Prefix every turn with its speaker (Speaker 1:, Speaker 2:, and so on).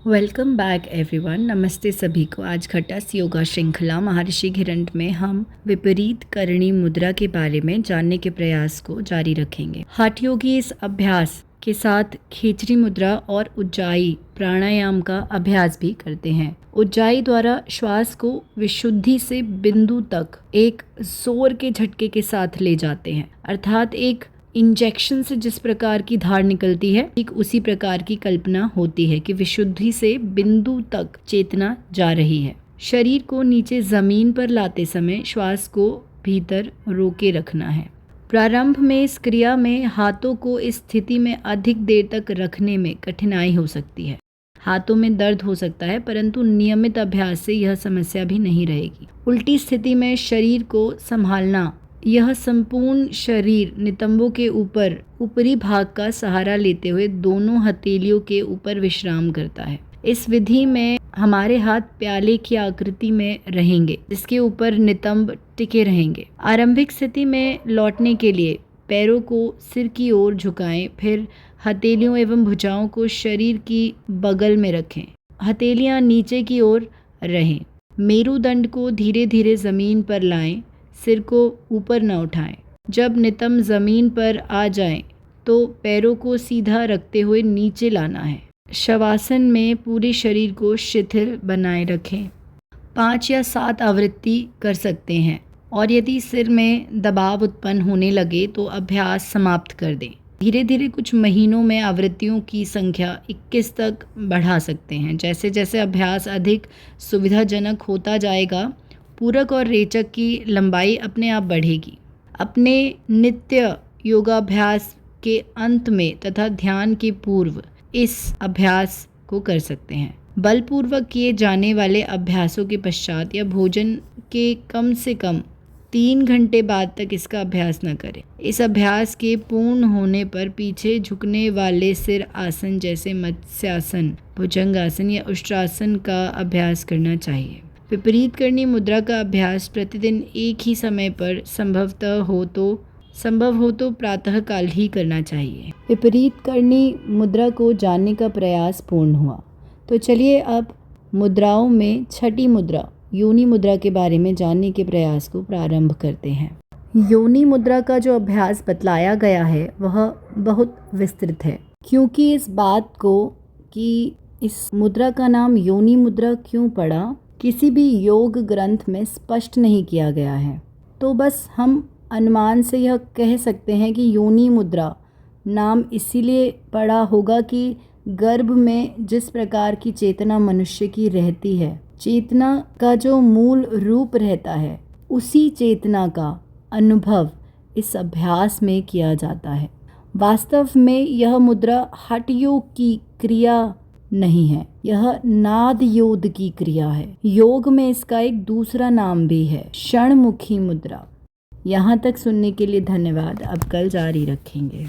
Speaker 1: Welcome back everyone. नमस्ते सभी को। आज खट्टास योगा श्रृंखला महर्षि घिरंट में हम विपरीत करणी मुद्रा के बारे में जानने के प्रयास को जारी रखेंगे। हठ योगी इस अभ्यास के साथ खेचरी मुद्रा और उज्जाई प्राणायाम का अभ्यास भी करते हैं। उज्जाई द्वारा श्वास को विशुद्धि से बिंदु तक एक जोर के झटके के साथ ले जाते हैं, अर्थात एक इंजेक्शन से जिस प्रकार की धार निकलती है ठीक उसी प्रकार की कल्पना होती है कि विशुद्धि से बिंदु तक चेतना जा रही है। शरीर को नीचे जमीन पर लाते समय श्वास को भीतर रोके रखना है। प्रारंभ में इस क्रिया में हाथों को इस स्थिति में अधिक देर तक रखने में कठिनाई हो सकती है। हाथों में दर्द हो सकता है, परंतु नियमित अभ्यास से यह समस्या भी नहीं रहेगी। उल्टी स्थिति में शरीर को संभालना, यह संपूर्ण शरीर नितंबों के ऊपरी भाग का सहारा लेते हुए दोनों हथेलियों के ऊपर विश्राम करता है। इस विधि में हमारे हाथ प्याले की आकृति में रहेंगे जिसके ऊपर नितंब टिके रहेंगे। आरंभिक स्थिति में लौटने के लिए पैरों को सिर की ओर झुकाएं, फिर हथेलियों एवं भुजाओं को शरीर की बगल में रखें। हथेलियां नीचे की ओर रहें। मेरुदंड को धीरे धीरे जमीन पर लाएं, सिर को ऊपर न उठाएं। जब नितंब जमीन पर आ जाएं, तो पैरों को सीधा रखते हुए नीचे लाना है। शवासन में पूरे शरीर को शिथिल बनाए रखें। 5 या 7 आवृत्ति कर सकते हैं और यदि सिर में दबाव उत्पन्न होने लगे तो अभ्यास समाप्त कर दें। धीरे धीरे कुछ महीनों में आवृत्तियों की संख्या 21 तक बढ़ा सकते हैं। जैसे जैसे अभ्यास अधिक सुविधाजनक होता जाएगा, पूरक और रेचक की लंबाई अपने आप बढ़ेगी। अपने नित्य योगाभ्यास के अंत में तथा ध्यान के पूर्व इस अभ्यास को कर सकते हैं। बलपूर्वक किए जाने वाले अभ्यासों के पश्चात या भोजन के कम से कम 3 घंटे बाद तक इसका अभ्यास न करें। इस अभ्यास के पूर्ण होने पर पीछे झुकने वाले सिर आसन जैसे मत्स्यासन, भुजंगासन या उष्ट्रासन का अभ्यास करना चाहिए। विपरीत करणी मुद्रा का अभ्यास प्रतिदिन एक ही समय पर संभव हो तो प्रातःकाल ही करना चाहिए। विपरीत करणी मुद्रा को जानने का प्रयास पूर्ण हुआ, तो चलिए अब मुद्राओं में छठी मुद्रा योनि मुद्रा के बारे में जानने के प्रयास को प्रारंभ करते हैं। योनि मुद्रा का जो अभ्यास बतलाया गया है वह बहुत विस्तृत है, क्योंकि इस बात को कि इस मुद्रा का नाम योनि मुद्रा क्यों पड़ा किसी भी योग ग्रंथ में स्पष्ट नहीं किया गया है। तो बस हम अनुमान से यह कह सकते हैं कि योनि मुद्रा नाम इसीलिए पड़ा होगा कि गर्भ में जिस प्रकार की चेतना मनुष्य की रहती है, चेतना का जो मूल रूप रहता है, उसी चेतना का अनुभव इस अभ्यास में किया जाता है। वास्तव में यह मुद्रा हठ योग की क्रिया नहीं है, यह नाद योग की क्रिया है। योग में इसका एक दूसरा नाम भी है, क्षणमुखी मुद्रा। यहाँ तक सुनने के लिए धन्यवाद। अब कल जारी रखेंगे।